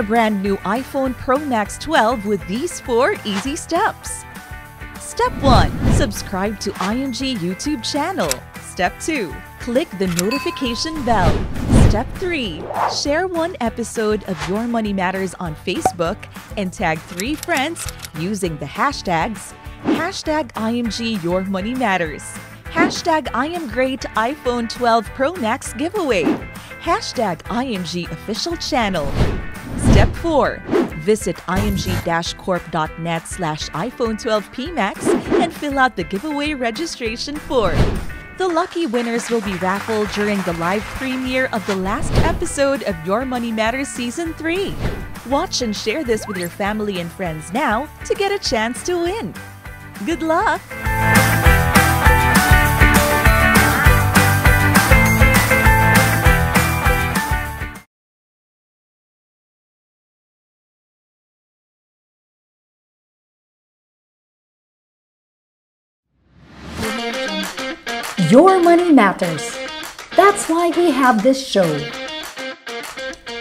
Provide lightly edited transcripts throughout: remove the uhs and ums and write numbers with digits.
a brand new iPhone Pro Max 12 with these 4 easy steps. Step 1. Subscribe to IMG YouTube channel. Step 2. Click the notification bell. Step 3. Share one episode of Your Money Matters on Facebook and tag 3 friends using the hashtags #IMG Your Money Matters, #IamGreat iPhone 12 Pro Max giveaway, #IMG official channel. Step 4. Visit img-corp.net/iPhone 12 PMax and fill out the giveaway registration form. The lucky winners will be raffled during the live premiere of the last episode of Your Money Matters Season 3. Watch and share this with your family and friends now to get a chance to win. Good luck! Your money matters. That's why we have this show.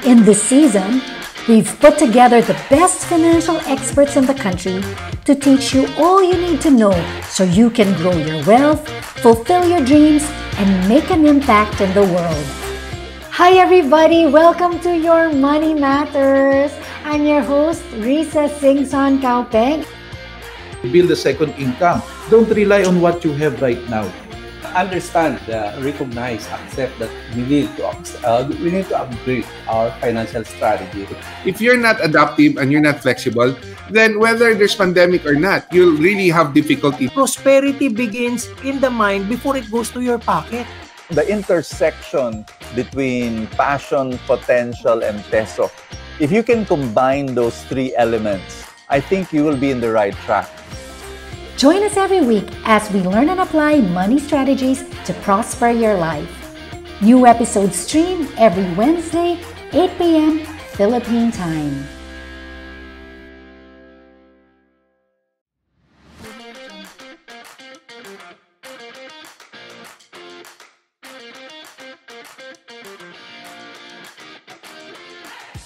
In this season, we've put together the best financial experts in the country to teach you all you need to know so you can grow your wealth, fulfill your dreams, and make an impact in the world. Hi everybody! Welcome to Your Money Matters! I'm your host, Risa Singson Kaupeng. Build a second income. Don't rely on what you have right now. Understand, recognize, accept that we need to upgrade our financial strategy. If you're not adaptive and you're not flexible, then whether there's pandemic or not, you'll really have difficulty. Prosperity begins in the mind before it goes to your pocket. The intersection between passion, potential, and peso. If you can combine those 3 elements, I think you will be in the right track. Join us every week as we learn and apply money strategies to prosper your life. New episodes stream every Wednesday, 8 p.m. Philippine time.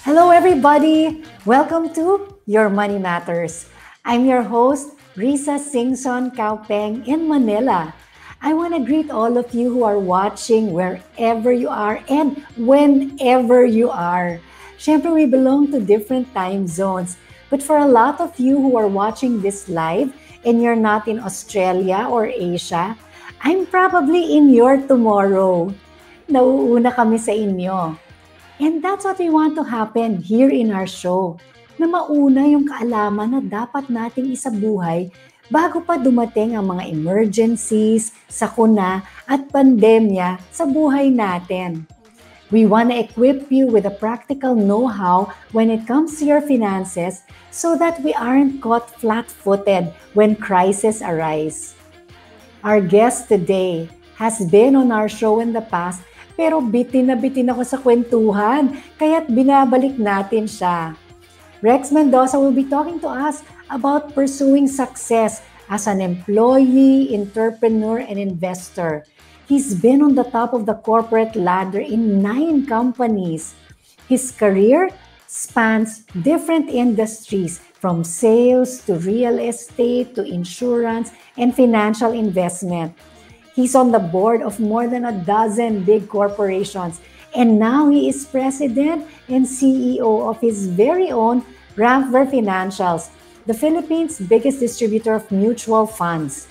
Hello everybody! Welcome to Your Money Matters. I'm your host, Risa Singson Kaupeng in Manila. I want to greet all of you who are watching wherever you are and whenever you are. Siyempre, we belong to different time zones. But for a lot of you who are watching this live and you're not in Australia or Asia, I'm probably in your tomorrow. Nauuna kami sa inyo. And that's what we want to happen here in our show. Na mauna yung kaalaman na dapat nating isabuhay bago pa dumating ang mga emergencies, sakuna at pandemya sa buhay natin. We want to equip you with a practical know-how when it comes to your finances so that we aren't caught flat-footed when crises arise. Our guest today has been on our show in the past pero bitin na bitin ako sa kwentuhan kaya't binabalik natin siya. Rex Mendoza will be talking to us about pursuing success as an employee, entrepreneur, and investor. He's been on the top of the corporate ladder in 9 companies. His career spans different industries from sales to real estate to insurance and financial investment. He's on the board of more than a dozen big corporations. And now he is president and CEO of his very own Ramper Financials, the Philippines' biggest distributor of mutual funds.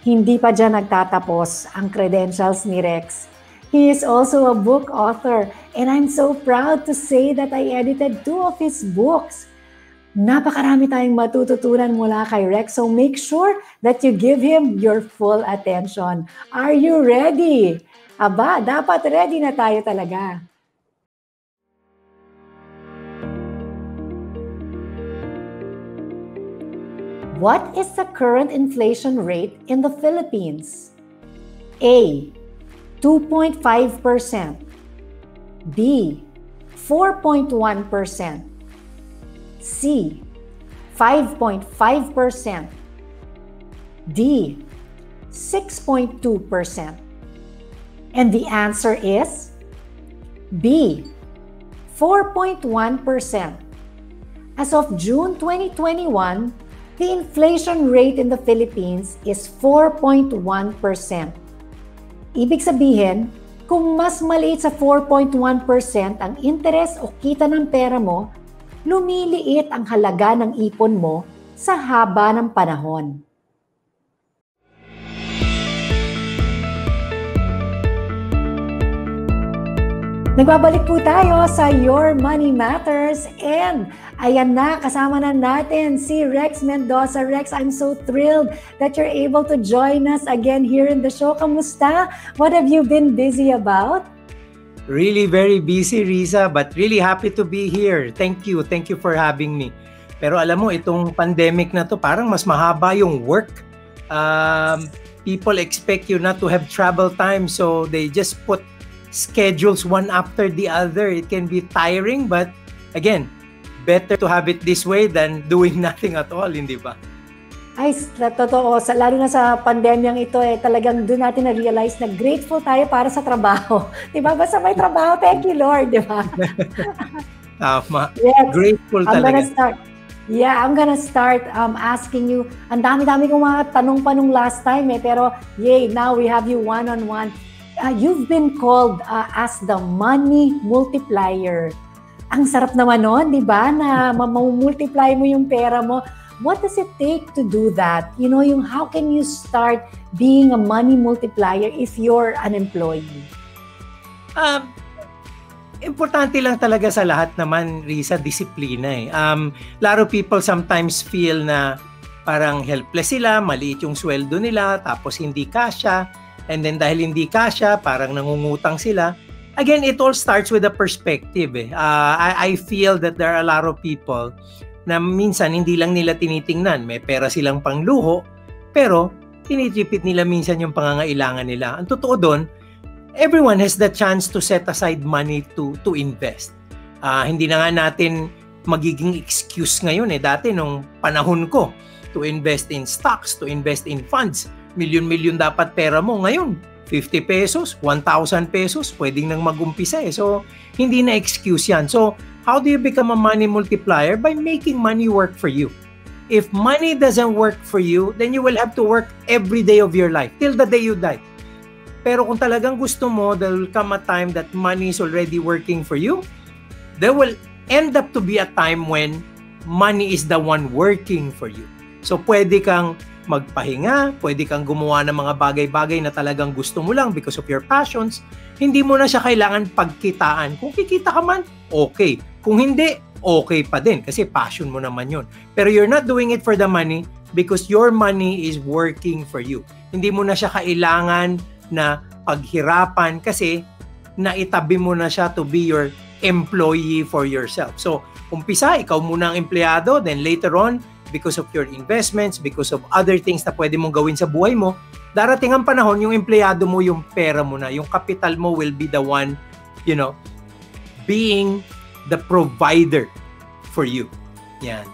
Hindi pa dyan nagtatapos ang credentials ni Rex. He is also a book author and I'm so proud to say that I edited 2 of his books. Napakarami tayong matututunan mula kay Rex, so make sure that you give him your full attention. Are you ready? Aba, dapat ready na tayo talaga. What is the current inflation rate in the Philippines? A. 2.5%. B. 4.1%. C. 5.5%. D. 6.2%. And the answer is B. 4.1%. As of June 2021, the inflation rate in the Philippines is 4.1%. Ibig sabihin, kung mas maliit sa 4.1% ang interest o kita ng pera mo, lumiliit ang halaga ng ipon mo sa haba ng panahon. Nagbabalik po tayo sa Your Money Matters and ayan na, kasama na natin si Rex Mendoza. Rex, I'm so thrilled that you're able to join us again here in the show. Kamusta? What have you been busy about? Really very busy, Riza, but really happy to be here. Thank you for having me. Pero alam mo, itong pandemic na to, parang mas mahaba yung work. People expect you not to have travel time, so they just put schedules one after the other. It can be tiring, but again, better to have it this way than doing nothing at all, hindi ba? Ay, totoo. Lalo na sa pandemyang ito, talagang doon natin na-realize na grateful tayo para sa trabaho. Diba? Basta may trabaho, thank you, Lord. Diba? Tama. Yes. Grateful talaga. I'm gonna start asking you. Ang dami-dami kong mga tanong pa nung last time pero yay, now we have you one-on-one. You've been called as the money multiplier. Ang sarap naman nun, di ba? Na multiply mo yung pera mo. What does it take to do that? You know, how can you start being a money multiplier if you're an employee? Importante lang talaga sa lahat naman, Risa, disiplina . A lot of people sometimes feel na parang helpless sila, maliit yung sweldo nila, tapos hindi kasya. And then dahil hindi kasya, parang nangungutang sila. Again, it all starts with a perspective. I feel that there are a lot of people na minsan hindi lang nila tinitingnan. May pera silang pangluho, pero tinitipid nila minsan yung pangangailangan nila. Ang totoo doon, everyone has the chance to set aside money to invest. Hindi na nga natin magiging excuse ngayon . Dati nung panahon ko, to invest in stocks, to invest in funds, milyon-milyon dapat pera mo. Ngayon, 50 pesos, 1,000 pesos, pwedeng nang mag-umpisa . So, hindi na excuse yan. So, how do you become a money multiplier? By making money work for you. If money doesn't work for you, then you will have to work every day of your life, till the day you die. Pero kung talagang gusto mo, there will come a time that money is already working for you. There will end up to be a time when money is the one working for you. So, pwede kang magpahinga, pwede kang gumawa ng mga bagay-bagay na talagang gusto mo lang because of your passions. Hindi mo na siya kailangan pagkitaan. Kung kikita ka man, okay. Kung hindi, okay pa din kasi passion mo naman yun. Pero you're not doing it for the money because your money is working for you. Hindi mo na siya kailangan na paghirapan kasi naitabi mo na siya to be your employee for yourself. So, umpisa, ikaw muna ang empleyado, then later on, because of your investments, because of other things na pwede mong gawin sa buhay mo, darating ang panahon, yung empleyado mo, yung pera mo na, yung capital mo will be the one, being the provider for you. Yan.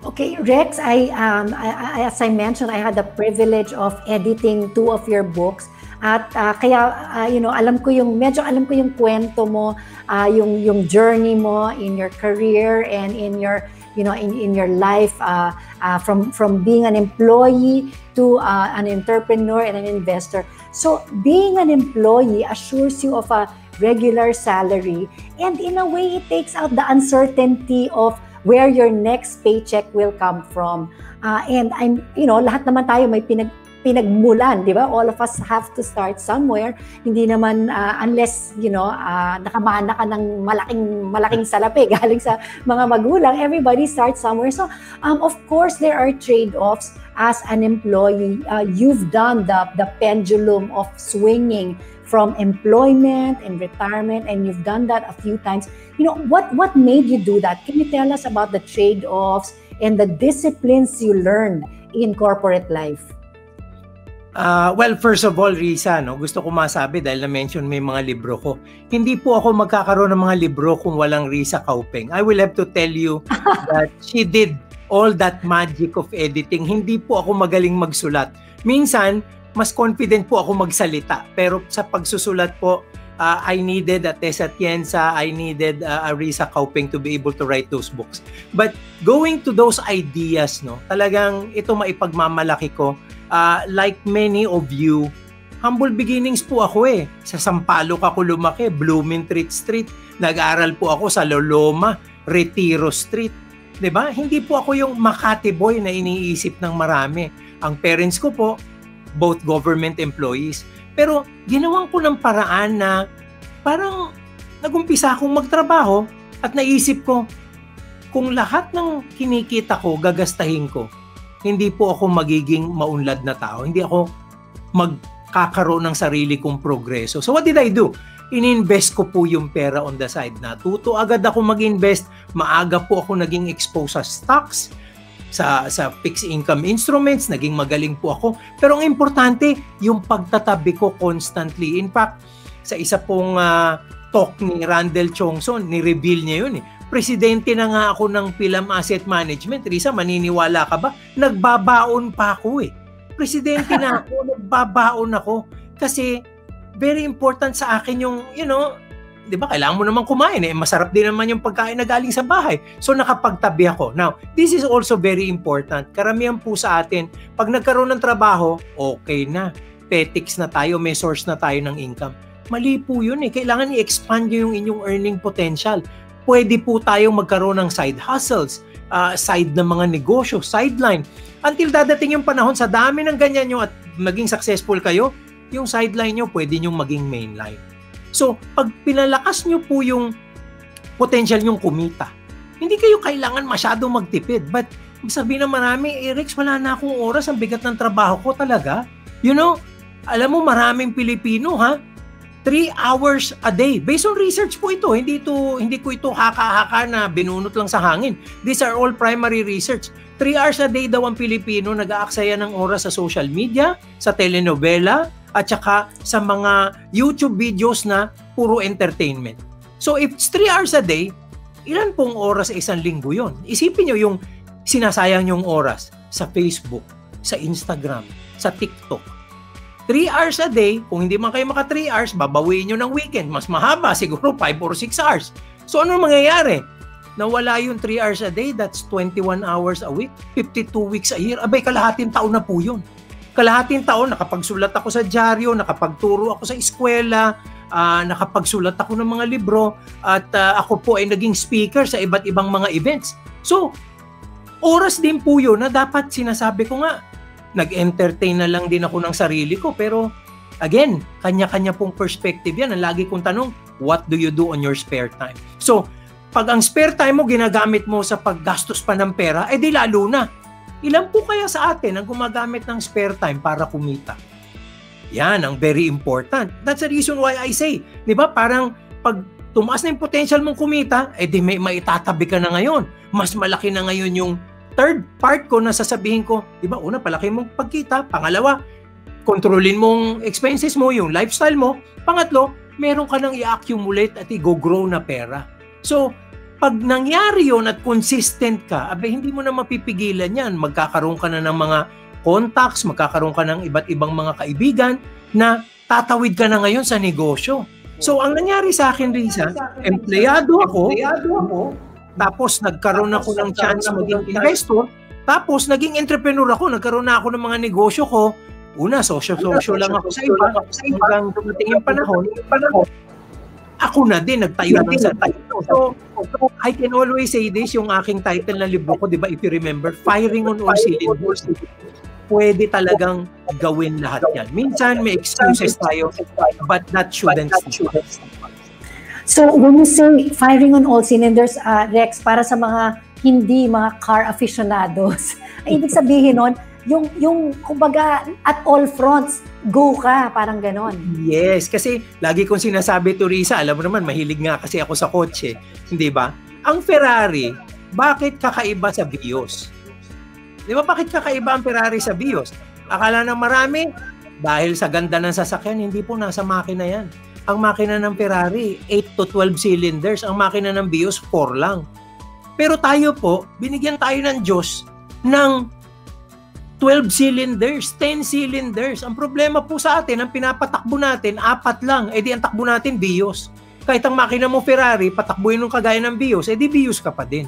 Okay, Rex, as I mentioned, I had the privilege of editing 2 of your books. At kaya, alam ko yung kwento mo, yung journey mo in your career and in your in your life from being an employee to an entrepreneur and an investor. So being an employee assures you of a regular salary, and in a way it takes out the uncertainty of where your next paycheck will come from. And lahat naman tayo may pinagmulan, di ba? All of us have to start somewhere. Hindi naman unless nakamana ka ng malaking salapi galing sa mga magulang. Everybody starts somewhere. So of course there are trade-offs as an employee. You've done the pendulum of swinging from employment and retirement, and you've done that a few times. What made you do that? Can you tell us about the trade-offs and the disciplines you learned in corporate life? Well, first of all, Risa, gusto ko masabi dahil na-mention mo yung mga libro ko. Hindi po ako magkakaroon ng mga libro kung walang Riza Caupeng. I will have to tell you that she did all that magic of editing. Hindi po ako magaling magsulat. Minsan, mas confident po ako magsalita. Pero sa pagsusulat po, I needed a Tessa Atienza, I needed a Risa Kaupeng to be able to write those books. But going to those ideas, no, talagang ito maipagmamalaki ko. Like many of you, humble beginnings po ako eh. Sa Sampaloc ako lumaki, Blumentritt Street. Nag-aral po ako sa Loloma, Retiro Street. 'Di ba? Hindi po ako yung Makati boy na iniisip ng marami. Ang parents ko po, both government employees. Pero ginawan ko ng paraan na parang nagumpisa akong magtrabaho at naisip ko, kung lahat ng kinikita ko, gagastahin ko, hindi po ako magiging maunlad na tao. Hindi ako magkakaroon ng sarili kong progreso. So what did I do? Ininvest ko po yung pera on the side. Natuto agad ako mag-invest. Maaga po ako naging exposed sa stocks, sa fixed income instruments, naging magaling po ako. Pero ang importante, yung pagtatabi ko constantly. In fact, sa isa pong talk ni Randall Chongson, ni-reveal niya yun eh. Presidente na nga ako ng Pilam Asset Management. Risa, maniniwala ka ba? Nagbabaon pa ako eh. Presidente na ako, nagbabaon ako. Kasi very important sa akin yung, di ba, kailangan mo naman kumain eh. Masarap din naman yung pagkain na galing sa bahay. So nakapagtabi ako. Now, this is also very important. Karamihan po sa atin, pag nagkaroon ng trabaho, okay na. Petics na tayo, may source na tayo ng income. Mali po yun eh. Kailangan i-expand nyo yung inyong earning potential. Pwede po tayong magkaroon ng side hustles, side ng mga negosyo, sideline. Until dadating yung panahon, sa dami ng ganyan nyo at maging successful kayo, yung sideline nyo pwede nyo maging mainline. So, pag pinalakas nyo po yung potential nyong kumita, hindi kayo kailangan masyadong magtipid. But, sabihin na marami, Rex, wala na akong oras, ang bigat ng trabaho ko talaga. Alam mo, maraming Pilipino, 3 hours a day. Based on research po ito. Hindi ko ito haka-haka na binunot lang sa hangin. These are all primary research. 3 hours a day daw ang Pilipino nag-aaksaya ng oras sa social media, sa telenovela, at saka sa mga YouTube videos na puro entertainment. So if it's 3 hours a day, ilan pong oras sa isang linggo yon? Isipin nyo yung sinasayang yung oras sa Facebook, sa Instagram, sa TikTok. 3 hours a day, kung hindi man kayo maka 3 hours, babawiin nyo ng weekend. Mas mahaba, siguro 5 or 6 hours. So ano mangyayari? Nawala yung 3 hours a day, that's 21 hours a week, 52 weeks a year. Abay, kalahating taon na po yun. Kalahating taon, nakapagsulat ako sa dyaryo, nakapagturo ako sa eskwela, nakapagsulat ako ng mga libro, at ako po ay naging speaker sa iba't ibang mga events. So, oras din po yun na dapat sinasabi ko nga, nag-entertain na lang din ako ng sarili ko. Pero, again, kanya-kanya pong perspective yan. Ang lagi kong tanong, what do you do on your spare time? So, pag ang spare time mo ginagamit mo sa paggastos pa ng pera, di lalo na. Ilan po kaya sa atin ang gumagamit ng spare time para kumita? Yan ang very important. That's the reason why I say, di ba, parang pag tumaas na yung potential mong kumita, di may maitatabi ka na ngayon. Mas malaki na ngayon yung third part ko na sasabihin ko, di ba, una, palaki mong pagkita. Pangalawa, kontrolin mong expenses mo, yung lifestyle mo. Pangatlo, meron ka nang i-accumulate at i-grow na pera. So, pag nangyari yun at consistent ka, hindi mo na mapipigilan yan. Magkakaroon ka na ng mga contacts, magkakaroon ka ng iba't ibang mga kaibigan na tatawid ka na ngayon sa negosyo. So, ang nangyari sa akin, Risa, empleyado ako, tapos nagkaroon ako ng chance maging investor, tapos naging entrepreneur ako, nagkaroon na ako ng mga negosyo ko. Una, sosyo lang ako sa iba, hanggang dumating yung panahon, ako na din, nagtayo ng sa title. So, I can always say this, yung aking title na libro ko, di ba, if you remember, Firing on All Cylinders. Pwede talagang gawin lahat yan. Minsan may excuses tayo, but that shouldn't stop. So, when you say firing on all cylinders, Rex, para sa mga mga car aficionados, ay ibig sabihin nun, yung kumbaga at all fronts, go ka, parang ganon. Yes, kasi lagi kong sinasabi to Risa, alam mo naman, mahilig nga kasi ako sa kotse, hindi ba? Ang Ferrari, bakit kakaiba sa Vios? Di ba, bakit kakaiba ang Ferrari sa Vios? Akala ng marami, dahil sa ganda ng sasakyan, hindi po nasa makina yan. Ang makina ng Ferrari, 8 to 12 cylinders. Ang makina ng Vios, 4 lang. Pero tayo po, binigyan tayo ng Diyos ng 12 cylinders, 10 cylinders. Ang problema po sa atin, ang pinapatakbo natin, 4 lang. Eh di ang takbo natin, Vios. Kahit ang makina mo Ferrari, patakbuhin ng kagaya ng Vios, eh di Vios ka pa din.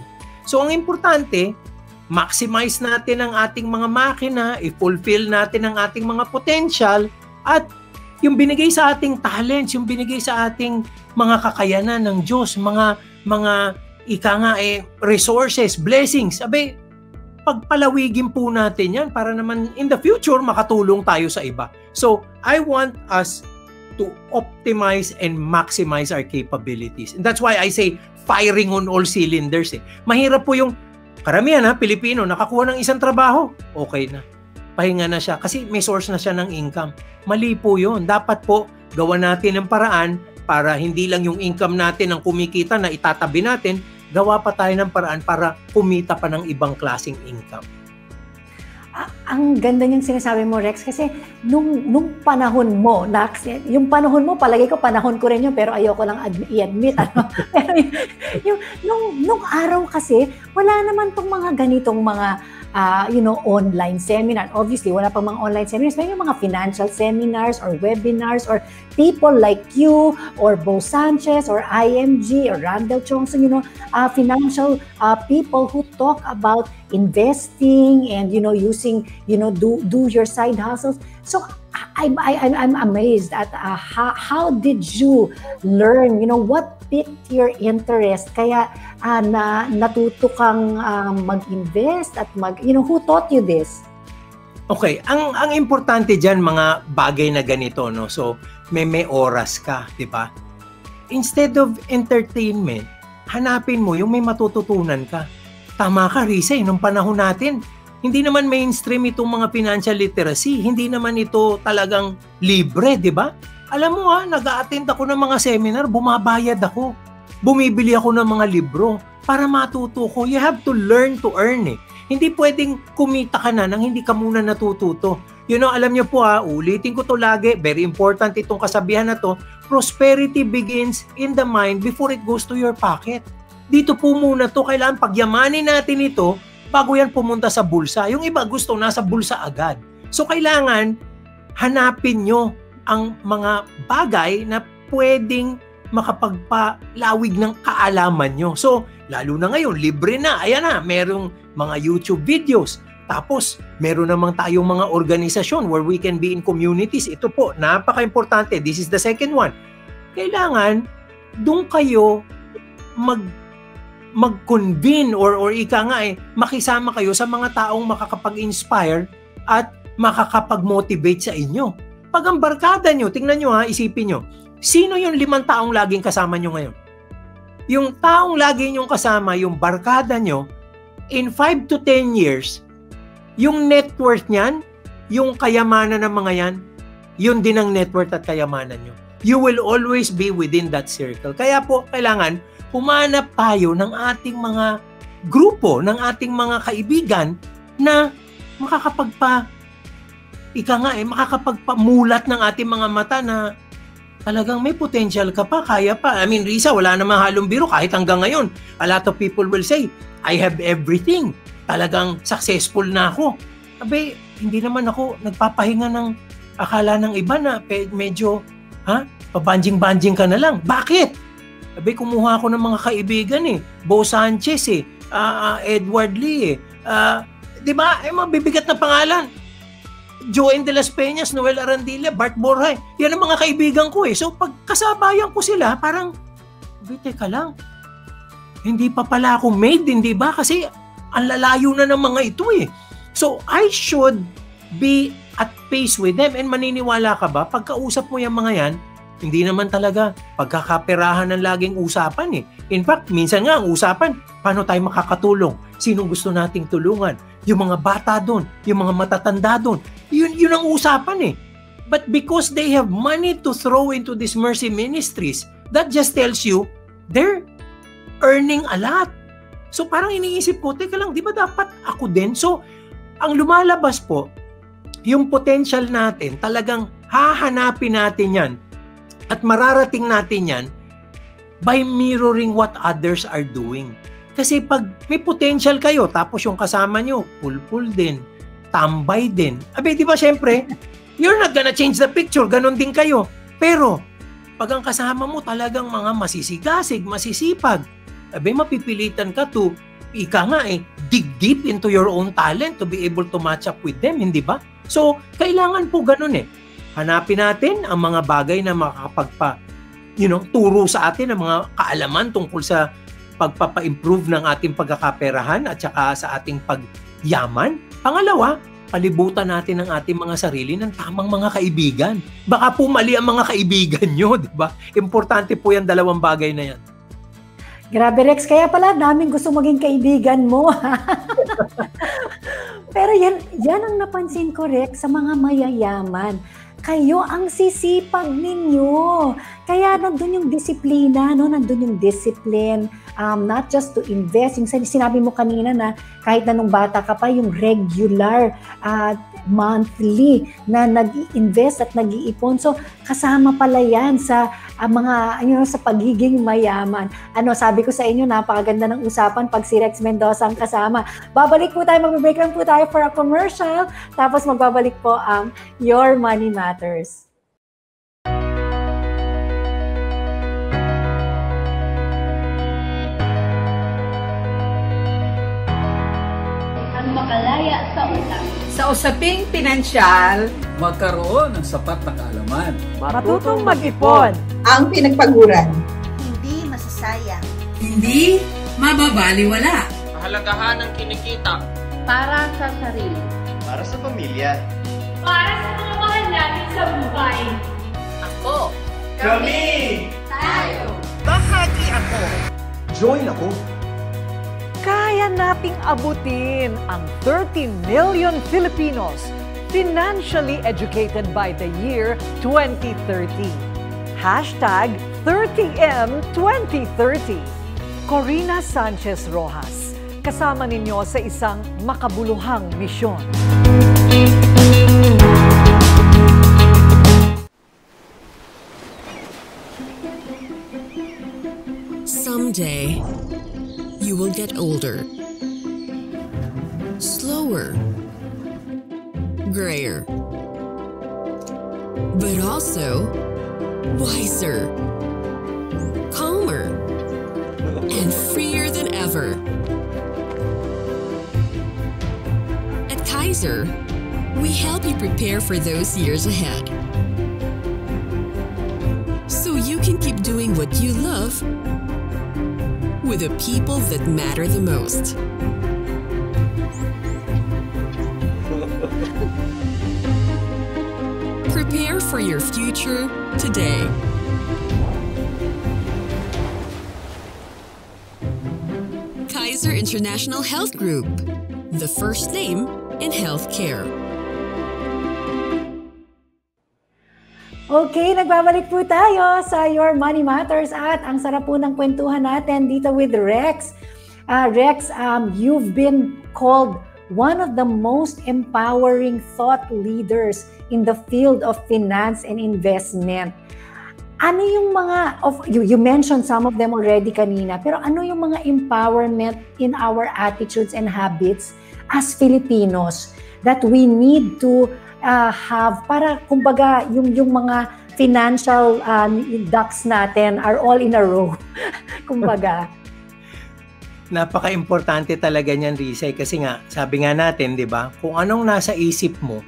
So ang importante, maximize natin ang ating mga makina, i-fulfill natin ang ating mga potential, at yung binigay sa ating talents, yung binigay sa ating mga kakayanan ng Diyos, mga resources, blessings, abe, pagpalawigin po natin yan para naman in the future makatulong tayo sa iba. So, I want us to optimize and maximize our capabilities. And that's why I say firing on all cylinders. Mahirap po yung karamihan Pilipino, nakakuha ng isang trabaho, okay na. Pahinga na siya kasi may source na siya ng income. Mali po yun. Dapat po gawa natin ng paraan para hindi lang yung income natin ang kumikita na itatabi natin, gawa pa tayo ng paraan para kumita pa ng ibang klaseng income. Ang ganda niyang sinasabi mo, Rex, kasi nung panahon mo, yung panahon mo, palagi ko panahon ko rin yun, pero ayoko lang i-admit. Pero nung araw kasi, wala naman tong mga ganitong mga online seminar. Obviously, wala pang mga online seminars. May mga financial seminars or webinars or people like you or Bo Sanchez or IMG or Randall Chongson, financial people who talk about investing and, using, do your side hustles. So, I'm amazed at how did you learn, what piqued your interest kaya natuto kang mag-invest at who taught you this? Okay, ang importante diyan mga bagay na ganito, no. So may oras ka, 'di ba? Instead of entertainment, hanapin mo yung may matututunan ka. Tama ka, Risa, nung panahon natin, hindi naman mainstream itong mga financial literacy. Hindi naman ito talagang libre, di ba? Alam mo nag-a-attend ako ng mga seminar, bumabayad ako. Bumibili ako ng mga libro para matuto ko. You have to learn to earn Hindi pwedeng kumita ka na nang hindi ka muna natututo. Alam niyo po ulitin ko to lagi, very important itong kasabihan na to, prosperity begins in the mind before it goes to your pocket. Dito po muna to, kailangan pagyamanin natin ito bago yan pumunta sa bulsa. Yung iba gusto nasa bulsa agad. So kailangan hanapin nyo ang mga bagay na pwedeng makapagpalawig ng kaalaman nyo. So lalo na ngayon, libre na. Ayan merong mga YouTube videos. Tapos meron namang tayong mga organisasyon where we can be in communities. Ito po, napaka-importante. This is the second one. Kailangan doon kayo mag-convene or makisama kayo sa mga taong makakapag-inspire at makakapag-motivate sa inyo. Pag ang barkada nyo, tingnan nyo isipin nyo, sino yung 5 taong laging kasama nyo ngayon? Yung taong lagi nyong kasama, yung barkada nyo, in 5 to 10 years, yung net worth niyan, yung kayamanan ng mga yan, yun din ang net worth at kayamanan nyo. You will always be within that circle. Kaya po, kailangan humanap tayo ng ating mga grupo, ng ating mga kaibigan na makakapagpamulat ng ating mga mata na talagang may potential ka pa, kaya pa. I mean, Risa, wala namang halong biro kahit hanggang ngayon. A lot of people will say, I have everything. Talagang successful na ako. Abe, hindi naman ako nagpapahinga ng akala ng iba na medyo, pabanjing-banjing ka na lang. Bakit? Abe, kumuha ako ng mga kaibigan Bo Sanchez Edward Lee di ba? Mabibigat na pangalan. Joen de las Peñas, Noel Arandilla, Bart Borja. Yan ang mga kaibigan ko So pag kasabayan ko sila, parang, teka lang. Hindi pa pala ako made, hindi ba? Kasi ang lalayo na ng mga ito So I should be at pace with them. And maniniwala ka ba? Pagkausap mo yung mga yan, hindi naman talaga pagkakaperahan ng laging usapan In fact, minsan nga ang usapan, paano tayo makakatulong? Sinong gusto nating tulungan? Yung mga bata doon, yung mga matatanda doon. Yun ang usapan But because they have money to throw into these mercy ministries, that just tells you they're earning a lot. So parang iniisip ko, teka lang, di ba dapat ako din? So ang lumalabas po, yung potential natin, talagang hahanapin natin yan at mararating natin yan by mirroring what others are doing. Kasi pag may potential kayo, tapos yung kasama nyo, pulpul din, tambay din. Abi, di ba syempre, you're not gonna change the picture, ganun din kayo. Pero, pag ang kasama mo talagang mga masisigasig, masisipag, abi, mapipilitan ka to, ika nga dig deep into your own talent to be able to match up with them, hindi ba? So, kailangan po ganun Hanapin natin ang mga bagay na turo sa atin ang mga kaalaman tungkol sa pagpapa-improve ng ating pagkakaperahan at saka sa ating pagyaman. Pangalawa, palibutan natin ang ating mga sarili ng tamang mga kaibigan. Baka po mali ang mga kaibigan nyo, di ba? Importante po yung dalawang bagay na yan. Grabe, Rex. Kaya pala daming gusto maging kaibigan mo. Pero yan ang napansin ko, Rex, sa mga mayayaman. Kayo ang sisipag ninyo. Kaya nandun yung disiplina, nandun yung discipline, not just to invest. Yung sinabi mo kanina na kahit na nung bata ka pa, yung regular, monthly na nag-invest at nag-iipon. So, kasama pala yan sa mga, sa pagiging mayaman. Sabi ko sa inyo, napakaganda ng usapan pag si Rex Mendoza ang kasama. Babalik po tayo, mag-break lang po tayo for a commercial. Tapos magbabalik po ang Your Money Matters. Makalaya sa utang. Sa usaping pinansyal, magkaroon ng sapat na kaalaman. Matutong mag-ipon. Ang pinagpaguran. Hindi masasayang. Hindi mababaliwala. Kahalagahan ng kinikita. Para sa sarili. Para sa pamilya. Para sa mga mahal natin sa buhay. Ako. Kami. Tayo. Bahagi ako. Join ako. Kaya nating abutin ang 30 million Filipinos financially educated by the year 2030. Hashtag 30M2030. Corina Sanchez Rojas, kasama ninyo sa isang makabuluhang misyon. Someday, you will get older, slower, grayer, but also wiser, calmer, and freer than ever. At Kaiser, we help you prepare for those years ahead, so you can keep doing what you love with the people that matter the most. Prepare for your future today. Kaiser International Health Group, the first name in healthcare. Okay, nagbabalik po tayo sa Your Money Matters at ang sarap po ng kwentuhan natin dito with Rex. Rex, you've been called one of the most empowering thought leaders in the field of finance and investment. Ano yung mga, you mentioned some of them already kanina, pero ano yung mga empowerment in our attitudes and habits as Filipinos that we need to have para kumbaga yung mga financial ducks natin are all in a row. Kumbaga. Napaka-importante talaga niyan, Risa, kasi nga sabi nga natin, 'di ba? Kung anong nasa isip mo,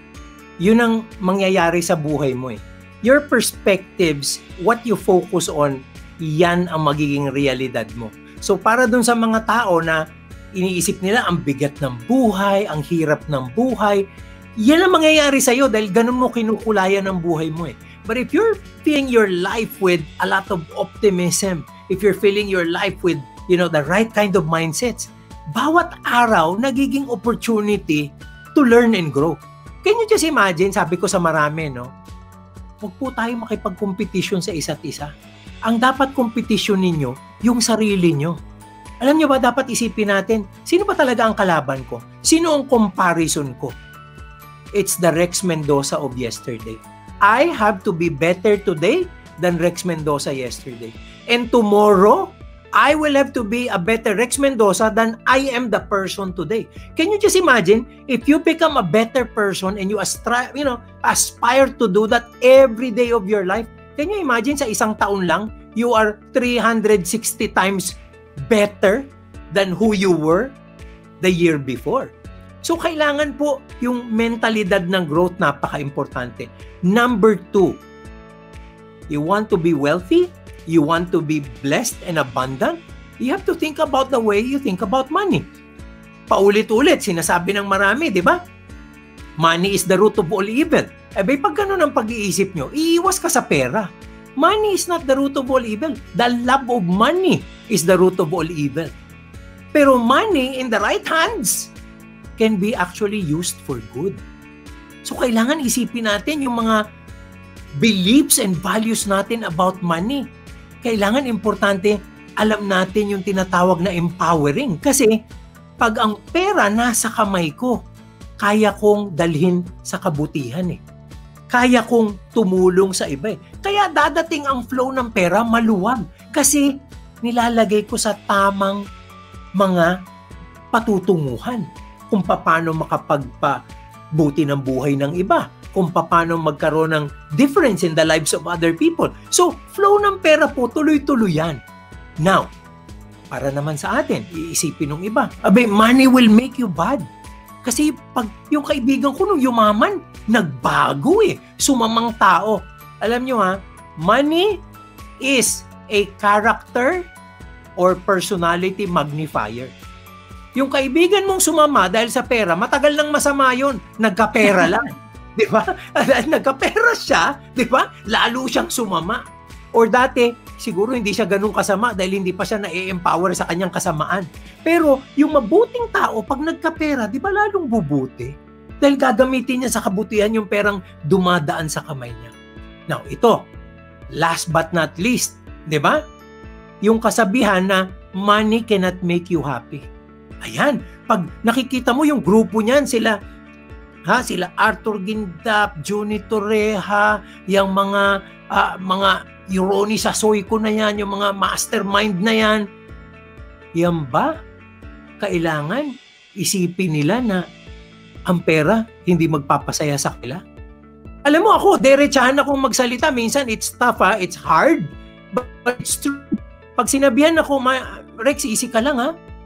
'yun ang mangyayari sa buhay mo eh. Your perspectives, what you focus on, yan ang magiging realidad mo. So para dun sa mga tao na iniisip nila ang bigat ng buhay, ang hirap ng buhay, yan ang mangyayari sa'yo dahil ganun mo kinukulayan ng buhay mo eh. But if you're filling your life with a lot of optimism, if you're filling your life with, the right kind of mindsets, bawat araw nagiging opportunity to learn and grow. Can you just imagine, sabi ko sa marami, huwag po tayo makipag-competition sa isa't isa. Ang dapat competition ninyo, yung sarili nyo. Alam nyo ba, dapat isipin natin, sino ba talaga ang kalaban ko? Sino ang comparison ko? It's the Rex Mendoza of yesterday. I have to be better today than Rex Mendoza yesterday. And tomorrow, I will have to be a better Rex Mendoza than I am the person today. Can you just imagine if you become a better person and you aspire to do that every day of your life? Can you imagine sa isang taon lang, you are 360 times better than who you were the year before? So kailangan po yung mentalidad ng growth, napaka-importante. Number 2, you want to be wealthy? You want to be blessed and abundant? You have to think about the way you think about money. Paulit-ulit, sinasabi ng marami, di ba? Money is the root of all evil. Pag ganun ang pag-iisip nyo, iiwas ka sa pera. Money is not the root of all evil. The love of money is the root of all evil. Pero money in the right hands can be actually used for good. So kailangan isipin natin yung mga beliefs and values natin about money. Kailangan importante, alam natin yung tinatawag na empowering. Kasi pag ang pera nasa kamay ko, kaya kong dalhin sa kabutihan eh. Kaya kong tumulong sa iba eh. Kaya dadating ang flow ng pera maluwag. Kasi nilalagay ko sa tamang mga patutunguhan kung paano makapagpabuti ng buhay ng iba, kung paano magkaroon ng difference in the lives of other people. So, flow ng pera po, tuloy-tuloy yan. Now, para naman sa atin, iisipin ng iba, money will make you bad. Kasi pag yung kaibigan ko nung yumaman, nagbago eh. Sumamang tao. Alam nyo money is a character or personality magnifier. Yung kaibigan mong sumama dahil sa pera, matagal nang masama yun. Nagkapera lang. Di ba? Nagkapera siya, di ba? Lalo siyang sumama. Or dati, siguro hindi siya ganun kasama dahil hindi pa siya na-empower sa kanyang kasamaan. Pero yung mabuting tao, pag nagkapera, di ba lalong bubuti? Dahil gagamitin niya sa kabutihan yung perang dumadaan sa kamay niya. Now, ito, last but not least, di ba? Yung kasabihan na money cannot make you happy. Ayan, pag nakikita mo yung grupo niyan, sila Arthur Guindap, Juni Torreja, yung mga Ronnie Sasoyco na yan, yung mga mastermind na yan. Yan ba? Kailangan isipin nila na ang pera hindi magpapasaya sa kanila? Alam mo ako, derechahan akong magsalita. Minsan it's tough, it's hard, but it's true. Pag sinabihan ako, Rex, easy ka lang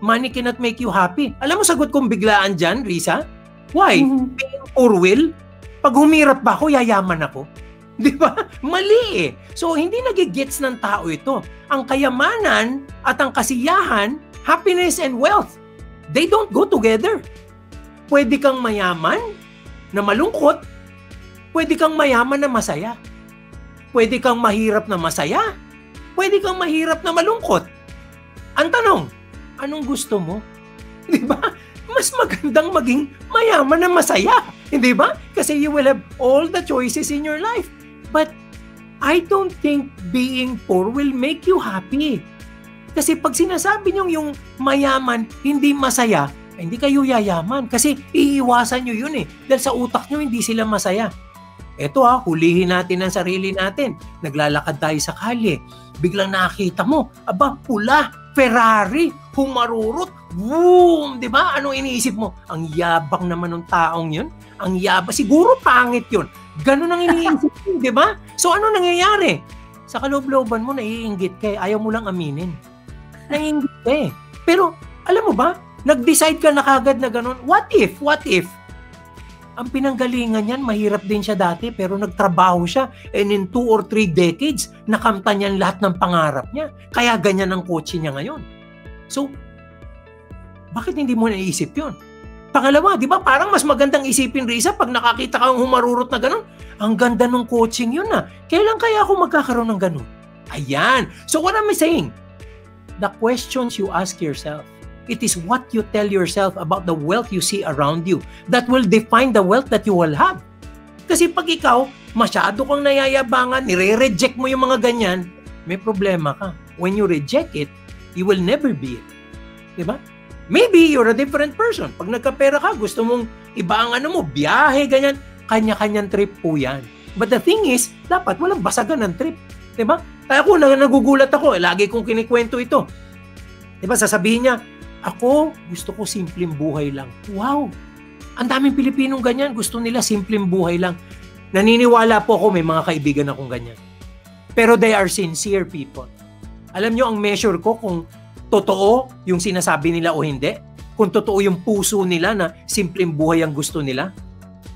money cannot make you happy. Alam mo, sagot kong biglaan dyan, Risa? Why? Being poor will? Pag humirap ba ako, yayaman ako. Di ba? Mali eh. So, hindi nagigets ng tao ito. Ang kayamanan at ang kasiyahan, happiness and wealth, they don't go together. Pwede kang mayaman na malungkot. Pwede kang mayaman na masaya. Pwede kang mahirap na masaya. Pwede kang mahirap na malungkot. Ang tanong, anong gusto mo? Di ba? Mas magandang maging mayaman na masaya. Hindi ba? Kasi you will have all the choices in your life. But I don't think being poor will make you happy. Kasi pag sinasabi nyo yung mayaman, hindi masaya, hindi kayo yayaman. Kasi iiwasan nyo yun eh. Dahil sa utak nyo, hindi sila masaya. Eto hulihin natin ang sarili natin. Naglalakad tayo sa kalye. Biglang nakita mo, pula, Ferrari, humarurot, boom! Di ba? Anong iniisip mo? Ang yabang naman ng taong yun. Ang yabang. Siguro pangit yun. Ganun ang iniisip mo, di ba? So ano nangyayari? Sa kaloob-looban mo, naiinggit ka. Ayaw mo lang aminin. Naiinggit ka eh. Pero, alam mo ba? Nag-decide ka na kagad na ganun. What if? What if? Ang pinanggalingan niyan, mahirap din siya dati, pero nagtrabaho siya. And in 2 or 3 decades, nakamta niyan lahat ng pangarap niya. Kaya ganyan ang kotse niya ngayon. So, bakit hindi mo naisip yun? Pangalawa, di ba parang mas magandang isipin, Risa, pag nakakita kang humarurot na ganun, ang ganda ng coaching yun Kailan kaya ako magkakaroon ng ganun? Ayan. So what am I saying? The questions you ask yourself, it is what you tell yourself about the wealth you see around you that will define the wealth that you will have. Kasi pag ikaw, masyado kang nayayabangan, nire-reject mo yung mga ganyan, may problema ka. When you reject it, you will never be it. Diba? Maybe you're a different person. Pag nagkapera ka, gusto mong iba ang biyahe, ganyan, kanya-kanyang trip po yan. But the thing is, dapat walang basagan ng trip. Diba? Kaya ako, nagugulat ako, lagi kong kinikwento ito. Diba, sasabihin niya, ako, gusto ko simpleng buhay lang. Wow! Ang daming Pilipinong ganyan. Gusto nila simpleng buhay lang. Naniniwala po ako, may mga kaibigan akong ganyan. Pero they are sincere people. Alam nyo, ang measure ko kung totoo yung sinasabi nila o hindi, kung totoo yung puso nila na simpleng buhay ang gusto nila,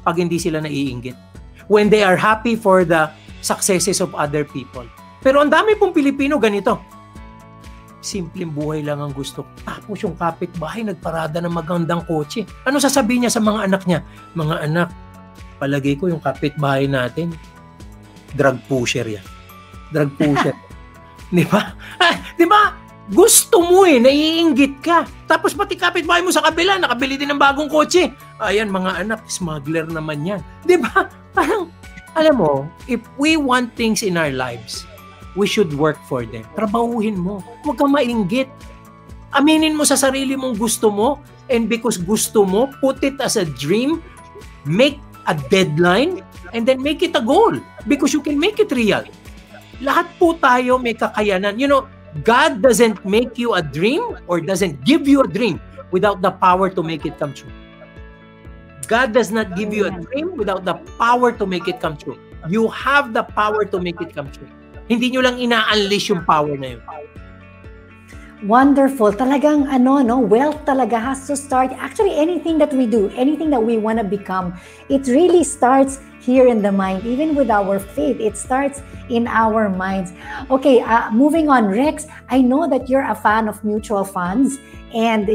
pag hindi sila naiinggit. When they are happy for the successes of other people. Pero ang dami pong Pilipino ganito. Simpleng buhay lang ang gusto. Tapos yung kapitbahay nagparada ng magandang kotse. Ano sasabihin niya sa mga anak niya? Mga anak, palagay ko yung kapitbahay natin, drug pusher yan. Drug pusher. Di ba? Di ba? Gusto mo naiinggit ka. Tapos pati kapitbahay mo sa kabila, nakabili din ng bagong kotse. Ayan, mga anak, smuggler naman yan. Di ba? Parang, alam mo, if we want things in our lives, we should work for them. Trabahuhin mo. Huwag kang mainggit. Aminin mo sa sarili mong gusto mo, and because gusto mo, put it as a dream, make a deadline, and then make it a goal. Because you can make it real. Lahat po tayo may kakayanan. You know, God doesn't make you a dream or doesn't give you a dream without the power to make it come true. God does not give you a dream without the power to make it come true. You have the power to make it come true. Hindi nyo lang ina-unleash yung power na yun. Wonderful. Talagang wealth talaga has to start. Actually, anything that we do, anything that we want to become, it really starts here in the mind. Even with our faith, it starts in our minds. Okay, moving on, Rex, I know that you're a fan of mutual funds. And,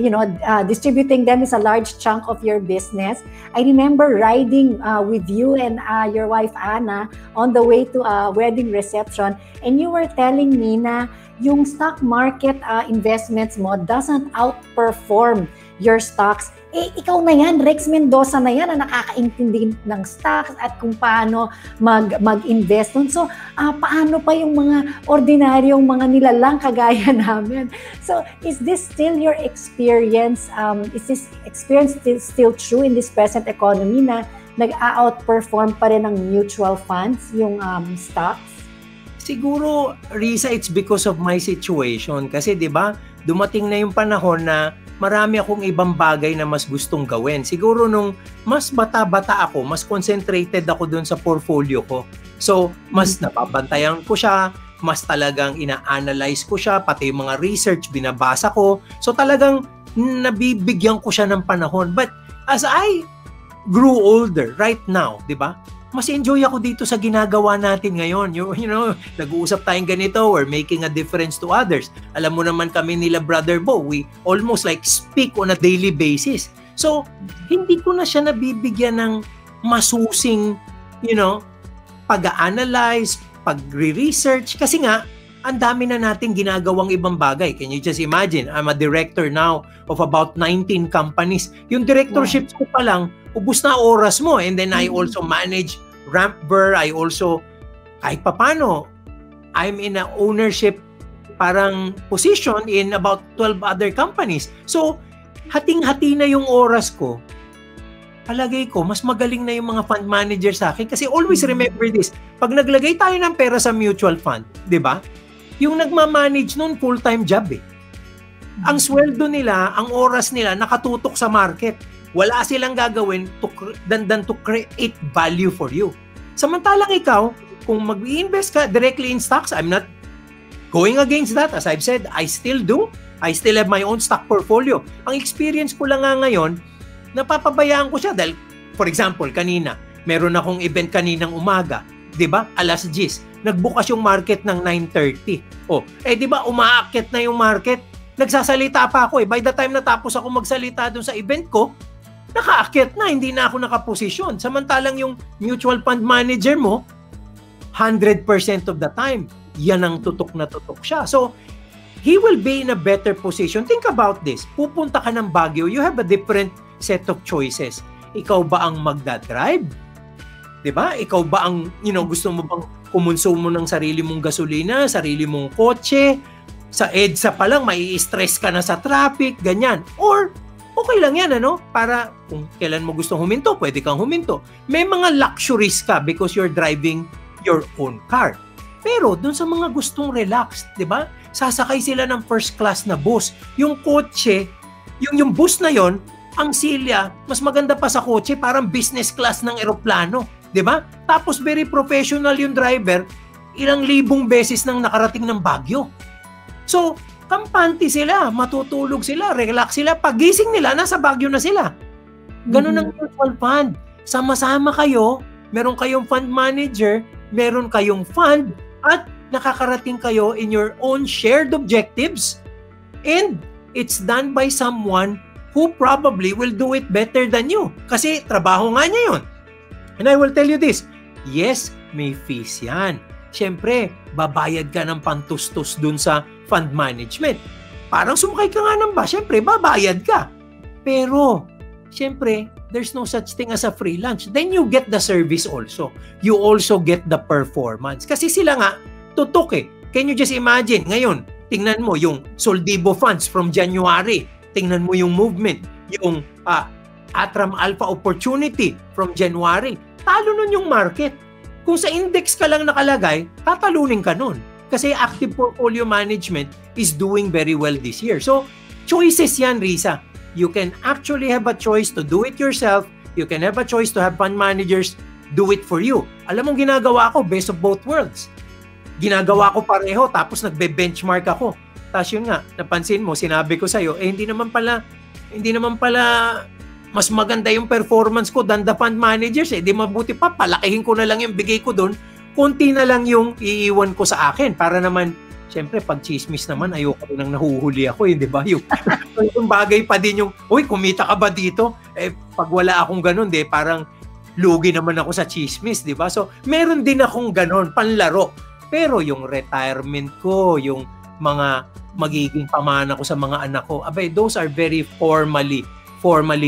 distributing them is a large chunk of your business. I remember riding with you and your wife, Anna, on the way to a wedding reception. And you were telling me na yung stock market investments mo doesn't outperform your stocks. Ikaw na yan, Rex Mendoza na yan, na nakakaintindi ng stocks at kung paano mag-invest nun. So, paano pa yung mga ordinaryong mga nilalang kagaya namin? So, is this still your experience? Is this experience still true in this present economy na nag-outperform pa rin ng mutual funds, yung stocks? Siguro, Risa, it's because of my situation. Kasi, di ba, dumating na yung panahon na marami akong ibang bagay na mas gustong gawin. Siguro nung mas bata-bata ako, mas concentrated ako dun sa portfolio ko. So, mas napabantayan ko siya, mas talagang ina-analyze ko siya, pati yung mga research, binabasa ko. So, talagang nabibigyan ko siya ng panahon. But as I grew older right now, di ba? Mas enjoy ako dito sa ginagawa natin ngayon. You know, nag-uusap tayong ganito, we're making a difference to others. Alam mo naman kami nila, Brother Bo, we almost like speak on a daily basis. So, hindi ko na siya nabibigyan ng masusing, pag-analyze, pag-research. Kasi nga, ang dami na nating ginagawang ibang bagay. Can you just imagine? I'm a director now of about 19 companies. Yung directorships ko pa lang, ubus na oras mo. And then I also manage Rampver. I also, kahit papano, I'm in a ownership parang position in about 12 other companies. So, hating-hati na yung oras ko. Palagay ko, mas magaling na yung mga fund manager sa akin. Kasi always remember this, pag naglagay tayo ng pera sa mutual fund, di ba? Yung nagmamanage nun, full-time job eh. Ang sweldo nila, ang oras nila, nakatutok sa market. Wala silang gagawin than to create value for you. Samantalang ikaw, kung mag-invest ka directly in stocks, I'm not going against that. As I've said, I still do. I still have my own stock portfolio. Ang experience ko lang nga ngayon, napapabayaan ko siya dahil, for example, kanina, meron akong event kaninang umaga, 'di ba? Alas 10. Nagbukas yung market ng 9:30. Di ba umaakyat na yung market? Nagsasalita pa ako eh. By the time natapos ako magsalita doon sa event ko, nakaakyat na, hindi na ako nakaposisyon. Samantalang yung mutual fund manager mo, 100% of the time, yan ang tutok na tutok siya. So, he will be in a better position. Think about this. Pupunta ka ng Baguio, you have a different set of choices. Ikaw ba ang magdadrive? Diba? Ikaw ba ang, gusto mo bang kumonsumo ng sarili mong gasolina, sarili mong kotse? Sa EDSA pa lang, mai-stress ka na sa traffic, ganyan. Or, okay lang yan, Para kung kailan mo gustong huminto, pwede kang huminto. May mga luxuries ka because you're driving your own car. Pero, dun sa mga gustong relax, diba? sasakay sila ng first class na bus. Yung kotse, yung bus na yon, ang silya, mas maganda pa sa kotse, parang business class ng eroplano. Diba? Tapos very professional yung driver, ilang libong beses nang nakarating ng Baguio. So, kampante sila, matutulog sila, relax sila, pagising nila, nasa Baguio na sila. Ganun ang mutual fund. Sama-sama kayo, meron kayong fund manager, meron kayong fund, at nakakarating kayo in your own shared objectives, and it's done by someone who probably will do it better than you. Kasi trabaho nga niya yun. And I will tell you this, yes, may fees yan. Siyempre, babayad ka ng pantustos dun sa fund management. Parang sumakay ka nga ng bus, siyempre, babayad ka. Pero, siyempre, there's no such thing as a free lunch. Then you get the service also. You also get the performance. Kasi sila nga, tutok eh. Can you just imagine, ngayon, tingnan mo yung Soldibo funds from January. Tingnan mo yung movement, yung Atram Alpha Opportunity from January. Talo nun yung market. Kung sa index ka lang nakalagay, tatalunin ka nun. Kasi active portfolio management is doing very well this year. So, choices yan, Risa. You can actually have a choice to do it yourself. You can have a choice to have fund managers do it for you. Alam mong ginagawa ko, best of both worlds. Ginagawa ko pareho, tapos nagbe-benchmark ako. Tapos yun nga, napansin mo, sinabi ko sa'yo, hindi naman pala mas maganda yung performance ko than the fund managers. Di mabuti pa, palakihin ko na lang yung bigay ko doon. Konti na lang yung iiwan ko sa akin. Para naman, syempre, pag chismis naman, ayoko nang nahuhuli ako, di ba? Yung bagay pa din yung, uy, kumita ka ba dito? Pag wala akong ganun, parang lugi naman ako sa chismis, di ba? So, meron din akong ganun, panlaro. Pero yung retirement ko, yung mga magiging pamana ko sa mga anak ko, abay, those are very formally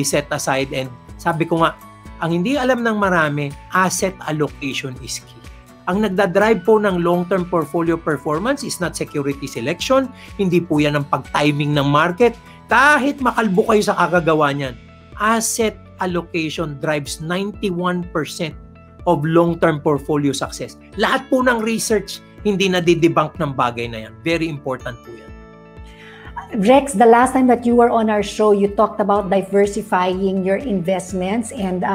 set aside. And sabi ko nga, ang hindi alam ng marami, asset allocation is key. Ang nagdadrive po ng long-term portfolio performance is not security selection, hindi po yan ang pag-timing ng market, kahit makalbo kayo sa kakagawa niyan. Asset allocation drives 91% of long-term portfolio success. Lahat po ng research, hindi na didebunk ng bagay na yan. Very important po yan. Rex, the last time that you were on our show, you talked about diversifying your investments, and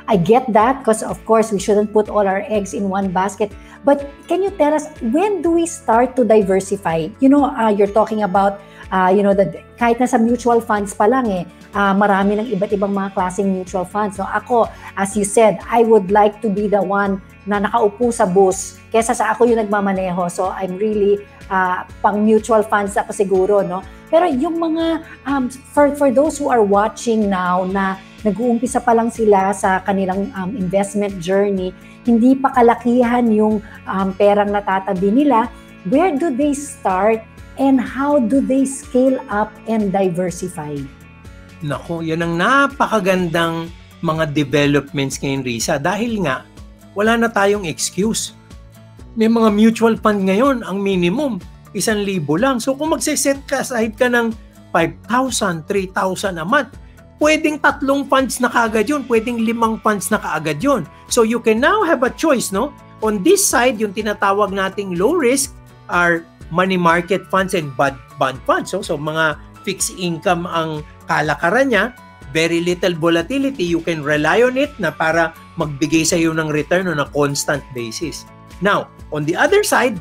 I get that because, of course, we shouldn't put all our eggs in one basket. But can you tell us, when do we start to diversify? You know, you're talking about, kahit na sa mutual funds pa lang marami ng iba't ibang mga klaseng mutual funds. So ako, as you said, I would like to be the one na nakaupo sa bus kesa sa ako yung nagmamaneho. So I'm really pang mutual funds ako siguro, no? Pero yung mga, for those who are watching now na nag-uumpisa pa lang sila sa kanilang investment journey, hindi pa kalakihan yung perang natatabi nila, where do they start and how do they scale up and diversify? Nako, yan ang napakagandang mga developments ngayon, Risa. Dahil nga, wala na tayong excuse. May mga mutual fund ngayon, ang minimum, 1,000 lang. So kung magse-set ka aside ka ng 5,000, 3,000 a month, pwedeng 3 funds na kaagad yun, pwedeng 5 funds na kaagad yun. So you can now have a choice, no? On this side, yung tinatawag nating low risk are money market funds and bond funds. So mga fixed income ang kalakaran niya, very little volatility, you can rely on it na para magbigay sa iyo ng return on a constant basis. Now, on the other side,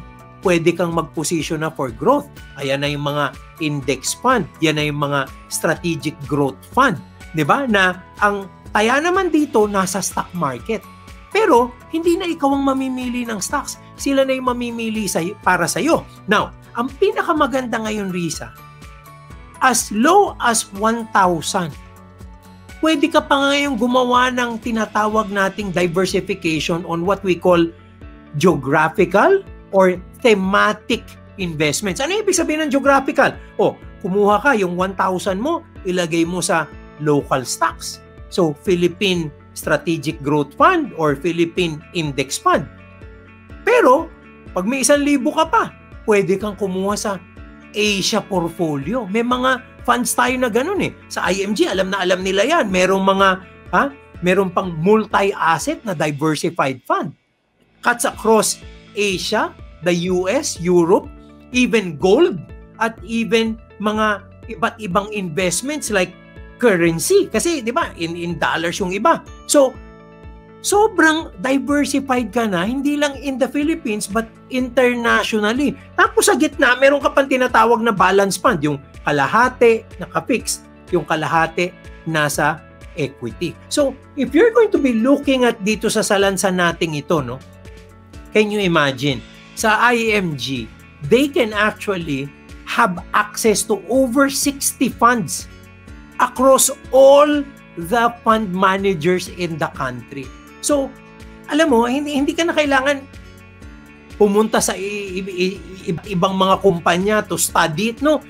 pwede kang mag-position na for growth. Ayan na yung mga index fund, yan na yung mga strategic growth fund, 'di ba? Na ang taya naman dito nasa stock market. Pero hindi na ikaw ang mamimili ng stocks, sila na yung mamimili para sa iyo. Now, ang pinakamaganda ngayon, Risa, as low as 1,000, pwede ka pa ngayong gumawa ng tinatawag nating diversification on what we call geographical or thematic investments. Ano ibig sabihin ng geographical? Kumuha ka yung 1,000 mo, ilagay mo sa local stocks. So, Philippine Strategic Growth Fund or Philippine Index Fund. Pero, pag may 1,000 ka pa, pwede kang kumuha sa Asia portfolio. May mga funds tayo na ganun Sa IMG, alam na alam nila yan. Merong meron pang multi-asset na diversified fund. Cuts across Asia, the US, Europe, even gold, at even mga iba't ibang investments like currency. Kasi, di ba, in dollars yung iba. So, sobrang diversified ka na, hindi lang in the Philippines, but internationally. Tapos sa gitna, meron ka pang tinatawag na balance fund, yung kalahati naka-fixed, yung kalahati nasa equity. So, if you're going to be looking at dito sa salansan nating ito, no, can you imagine, sa IMG, they can actually have access to over 60 funds across all the fund managers in the country. So, alam mo, hindi ka na kailangan pumunta sa ibang mga kumpanya to study it. No,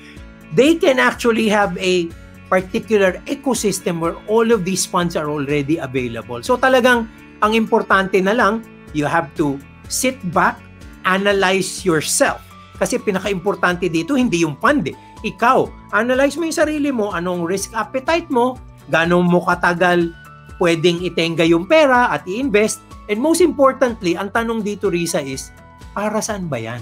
they can actually have a particular ecosystem where all of these funds are already available. So talagang ang importante na lang, you have to sit back, analyze yourself. Kasi pinaka-importante dito, hindi yung fund eh. Ikaw, analyze mo yung sarili mo, anong risk appetite mo, gano'n mo katagal pwedeng itenga yung pera at i-invest. And most importantly, ang tanong dito, Risa, is, para saan ba yan?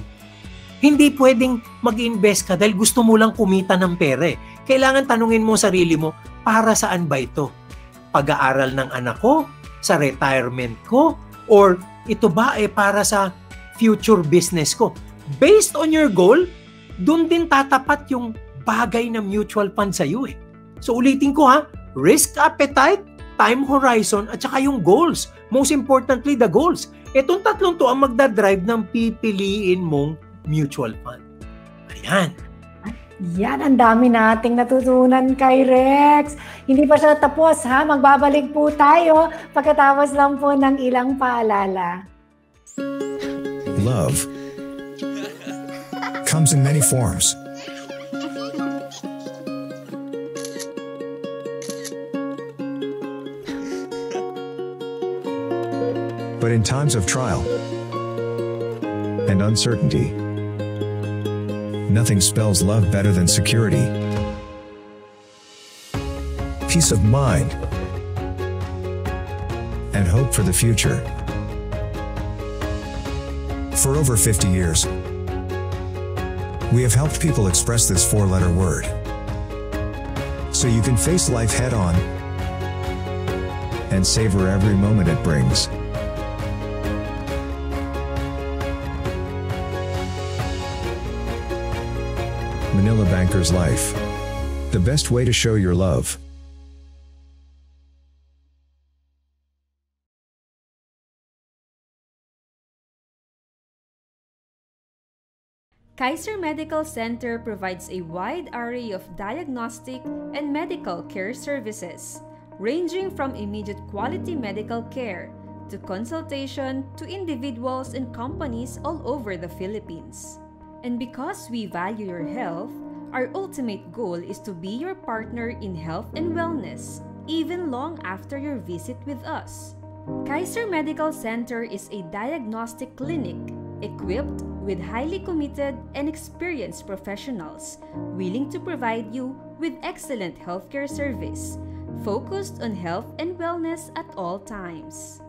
Hindi pwedeng mag-invest ka dahil gusto mo lang kumita ng pera eh. Kailangan tanungin mo sarili mo, para saan ba ito? Pag-aaral ng anak ko? Sa retirement ko? Or ito ba ay para sa future business ko? Based on your goal, dun din tatapat yung bagay na mutual fund sa iyo eh. So ulitin ko ha, risk appetite, time horizon, at saka yung goals. Most importantly, the goals. Itong tatlong to ang magdadrive ng pipiliin mong mutual fund. Ayan. Yan, ang dami nating natutunan kay Rex. Hindi pa siya tapos ha, magbabalik po tayo pagkatapos lang po ng ilang paalala. Love comes in many forms. But in times of trial and uncertainty, nothing spells love better than security, peace of mind, and hope for the future. For over 50 years, we have helped people express this four-letter word, so you can face life head-on and savor every moment it brings. Manila Bankers Life. The best way to show your love. Kaiser Medical Center provides a wide array of diagnostic and medical care services, ranging from immediate quality medical care to consultation to individuals and companies all over the Philippines. And because we value your health, our ultimate goal is to be your partner in health and wellness, even long after your visit with us. Kaiser Medical Center is a diagnostic clinic equipped with highly committed and experienced professionals willing to provide you with excellent healthcare service, focused on health and wellness at all times.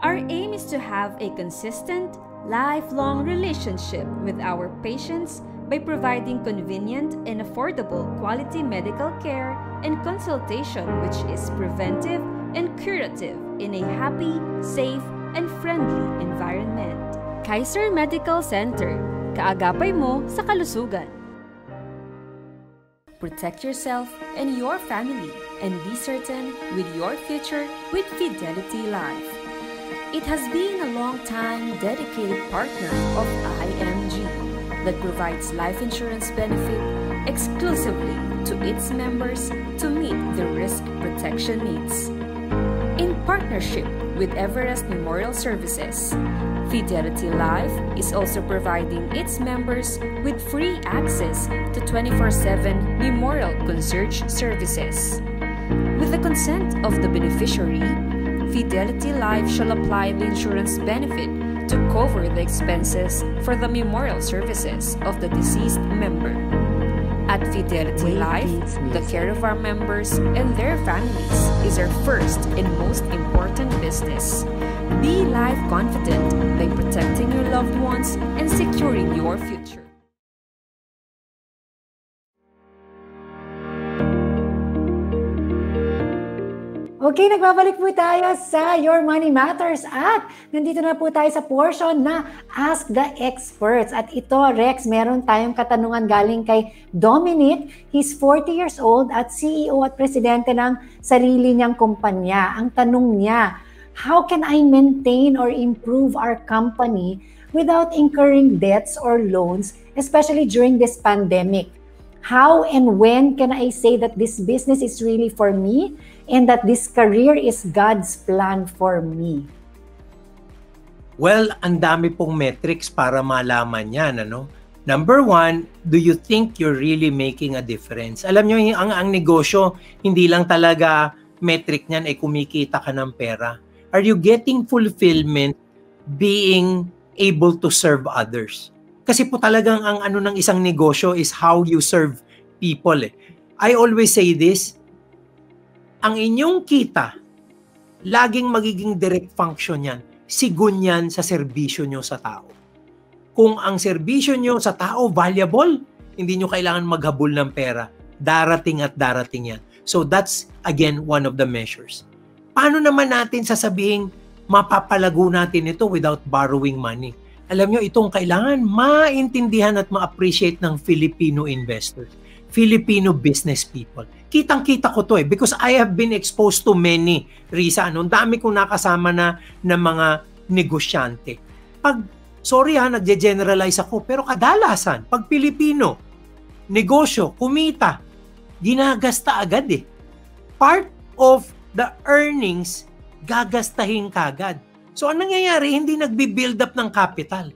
Our aim is to have a consistent, lifelong relationship with our patients by providing convenient and affordable quality medical care and consultation which is preventive and curative in a happy, safe, and friendly environment. Kaiser Medical Center, kaagapay mo sa kalusugan. Protect yourself and your family and be certain with your future with Fidelity Life. It has been a long time dedicated partner of IMG that provides life insurance benefit exclusively to its members to meet the risk protection needs. In partnership with Everest Memorial Services, Fidelity Life is also providing its members with free access to 24/7 Memorial Concierge services. With the consent of the beneficiary, Fidelity Life shall apply the insurance benefit to cover the expenses for the memorial services of the deceased member. At Fidelity Life, the care of our members and their families is our first and most important business. Be life confident by protecting your loved ones and securing your future. Okay, nagbabalik po tayo sa Your Money Matters at nandito na po tayo sa portion na Ask the Experts. At ito, Rex, meron tayong katanungan galing kay Dominic. He's 40 years old at CEO at presidente ng sarili niyang kumpanya. Ang tanong niya, how can I maintain or improve our company without incurring debts or loans, especially during this pandemic? How and when can I say that this business is really for me and that this career is God's plan for me? Well, ang dami pong metrics para malaman yan, ano? Number one, do you think you're really making a difference? Alam nyo, ang negosyo, hindi lang talaga metric niyan ay kumikita ka ng pera. Are you getting fulfillment being able to serve others? Kasi po talagang ang ano ng isang negosyo is how you serve people. I always say this, ang inyong kita, laging magiging direct function yan. Sigun yan sa serbisyo nyo sa tao. Kung ang serbisyo nyo sa tao valuable, hindi nyo kailangan maghabol ng pera. Darating at darating yan. So that's, again, one of the measures. Paano naman natin sasabihin, mapapalago natin ito without borrowing money? Alam nyo, itong kailangan maintindihan at ma-appreciate ng Filipino investors, Filipino business people. Kitang-kita ko to because I have been exposed to many, Risa. Ang dami kong nakasama na mga negosyante. Nagge-generalize ako, pero kadalasan, pag Pilipino, negosyo, kumita, ginagasta agad Part of the earnings, gagastahin kagad. So, ang nangyayari, hindi nagbi-build up ng capital.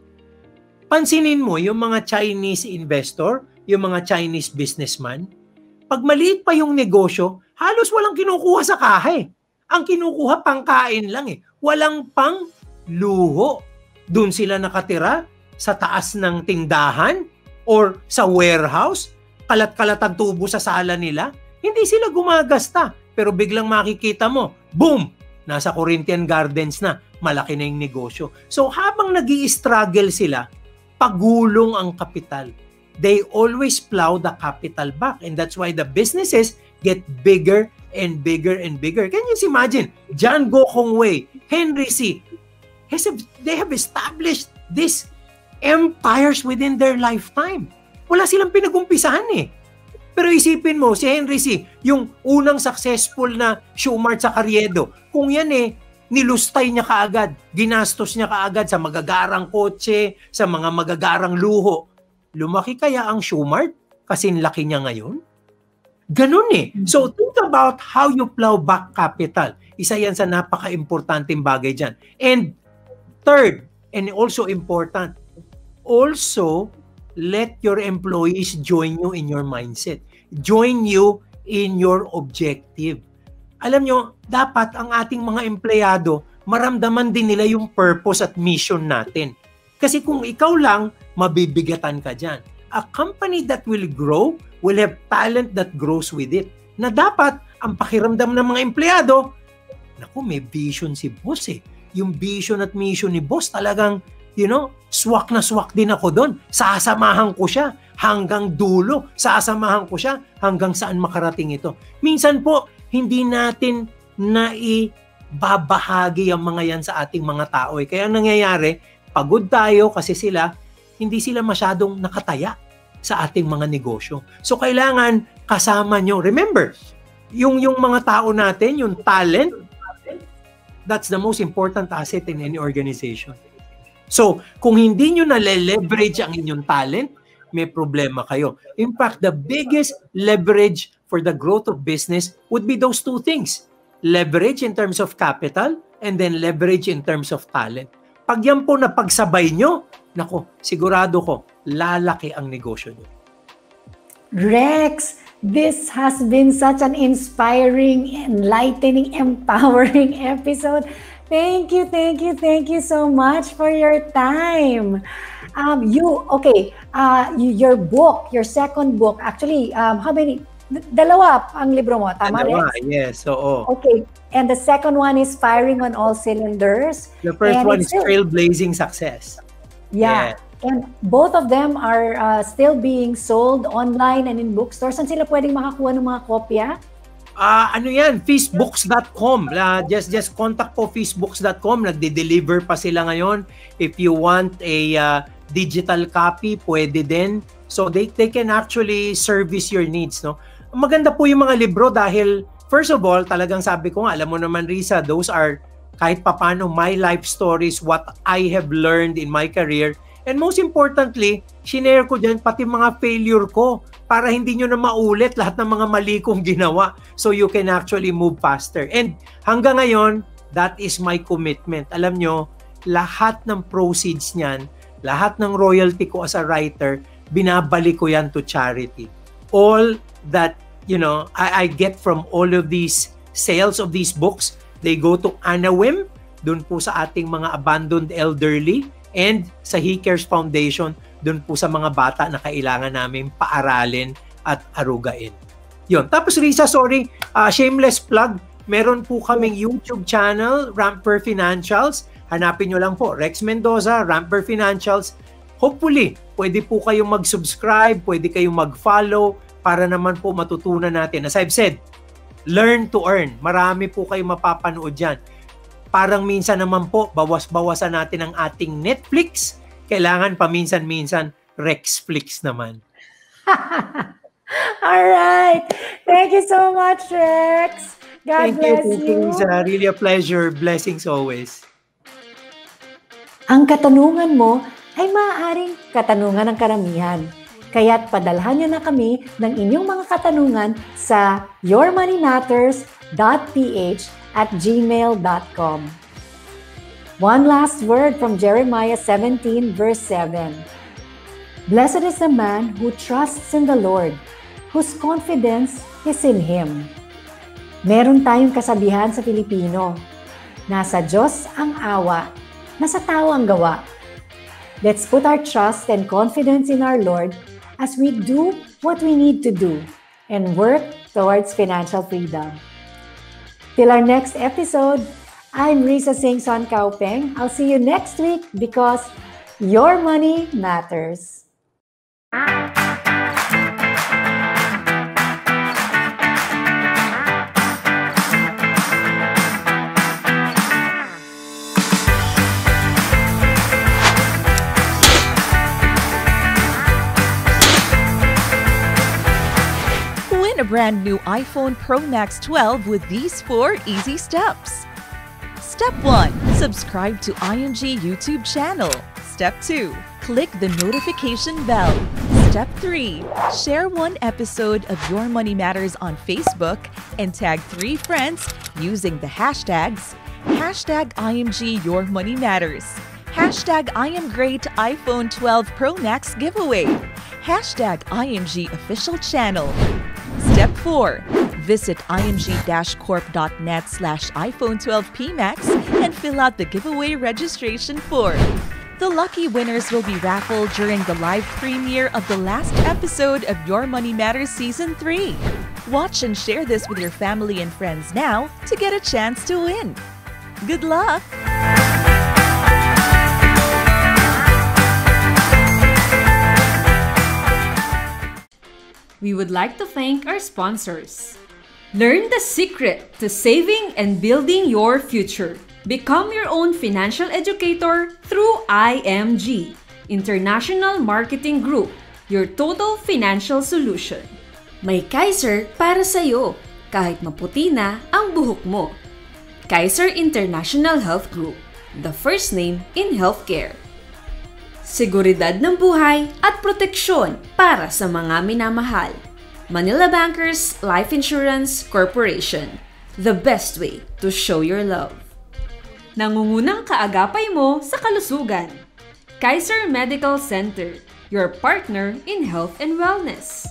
Pansinin mo, yung mga Chinese investor, yung mga Chinese businessman, pag maliit pa yung negosyo, halos walang kinukuha sa kahe. Ang kinukuha, pangkain lang Walang pang luho. Doon sila nakatira sa taas ng tindahan or sa warehouse, kalat-kalat ang tubo sa sala nila. Hindi sila gumagasta. Pero biglang makikita mo, boom! Nasa Corinthian Gardens na, malaki na yung negosyo. So habang nag-i-struggle sila, pagulong ang kapital. They always plow the capital back. And that's why the businesses get bigger and bigger and bigger. Can you imagine? John Go Kong Wei, Henry C. They have established these empires within their lifetime. Wala silang pinag-umpisahan Pero isipin mo, si Henry C., yung unang successful na Shoemart sa Carriedo, kung yan nilustay niya kaagad, ginastos niya kaagad sa magagarang kotse, sa mga magagarang luho. Lumaki kaya ang Shoemart? Kasing laki niya ngayon? Ganun So think about how you plow back capital. Isa yan sa napaka-importanting bagay dyan. And third, and also important, also let your employees join you in your mindset. Join you in your objective. Alam nyo, dapat ang ating mga empleyado, maramdaman din nila yung purpose at mission natin. Kasi kung ikaw lang, mabibigatan ka dyan. A company that will grow will have talent that grows with it. Na dapat, ang pakiramdam ng mga empleyado, naku, may vision si boss Yung vision at mission ni boss talagang, swak na swak din ako doon. Sasamahan ko siya hanggang dulo. Sasamahan ko siya hanggang saan makarating ito. Minsan po, hindi natin naibabahagi ang mga yan sa ating mga tao. Kaya nangyayari, pagod tayo kasi hindi sila masyadong nakataya sa ating mga negosyo. So kailangan kasama nyo. Remember, yung mga tao natin, yung talent, that's the most important asset in any organization. So, kung hindi nyo na-leverage ang inyong talent, may problema kayo. In fact, the biggest leverage for the growth of business would be those two things. Leverage in terms of capital and then leverage in terms of talent. Pag yan po na pagsabay nyo, sigurado ko, lalaki ang negosyo nyo. Rex, this has been such an inspiring, enlightening, empowering episode. Thank you so much for your time. Your book, your second book, actually, how many? Dalawa ang libro mo, tama, Rex? Yes, oo. Okay, and the second one is Firing on All Cylinders. The first one is Trailblazing Success. Yeah. And both of them are still being sold online and in bookstores. Saan sila pwedeng makakuha ng mga kopya? Ano yan? Feastbooks.com. Just contact po feastbooks.com. Nagde-deliver pa sila ngayon. If you want a digital copy, pwede din. So they can actually service your needs, no? Maganda po yung mga libro dahil first of all, talagang sabi ko nga, alam mo naman Risa, those are kahit papano my life stories, what I have learned in my career. And most importantly, shinare ko dyan pati mga failure ko para hindi nyo na maulit lahat ng mga mali kong ginawa so you can actually move faster. And hanggang ngayon, that is my commitment. Alam nyo, lahat ng proceeds niyan, lahat ng royalty ko as a writer, binabalik ko yan to charity. All that, I get from all of these sales of these books, they go to Anawim, dun po sa ating mga abandoned elderly, and sa He Cares Foundation, dun po sa mga bata na kailangan namin paaralin at arugain. Yun. Tapos Risa, sorry, shameless plug, meron po kaming YouTube channel, Ramper Financials. Hanapin nyo lang po, Rex Mendoza, Ramper Financials. Hopefully, pwede po kayong mag-subscribe, pwede kayong mag-follow para naman po matutunan natin. As I've said, learn to earn. Marami po kayong mapapanood dyan. Parang minsan naman po, bawas-bawasan natin ang ating Netflix. Kailangan paminsan-minsan, Rexflix naman. Alright. Thank you so much, Rex. God bless you. Thank you. It's really a pleasure. Blessings always. Ang katanungan mo ay maaaring katanungan ng karamihan. Kaya't padalhan niyo na kami ng inyong mga katanungan sa yourmoneymatters.ph@gmail.com. One last word from Jeremiah 17 verse 7. Blessed is the man who trusts in the Lord, whose confidence is in Him. Meron tayong kasabihan sa Pilipino, nasa Diyos ang awa, nasa tao ang gawa. Let's put our trust and confidence in our Lord as we do what we need to do and work towards financial freedom. Till our next episode, I'm Risa Singson Kaupeng. I'll see you next week because your money matters. A brand new iPhone Pro Max 12 with these 4 easy steps. Step 1. Subscribe to IMG YouTube channel. Step 2. Click the notification bell. Step 3. Share one episode of Your Money Matters on Facebook and tag 3 friends using the hashtags #IMG Your Money Matters, #IamGreat iPhone 12 Pro Max giveaway, #IMG official channel. Step 4. Visit img-corp.net/iPhone 12 PMax and fill out the giveaway registration form. The lucky winners will be raffled during the live premiere of the last episode of Your Money Matters Season 3. Watch and share this with your family and friends now to get a chance to win. Good luck! We would like to thank our sponsors. Learn the secret to saving and building your future. Become your own financial educator through IMG, International Marketing Group, your total financial solution. May Kaiser para sa'yo, kahit maputi na ang buhok mo. Kaiser International Health Group, the first name in healthcare. Seguridad ng buhay at proteksyon para sa mga minamahal. Manila Bankers Life Insurance Corporation, the best way to show your love. Nangungunang kaagapay mo sa kalusugan. Kaiser Medical Center, your partner in health and wellness.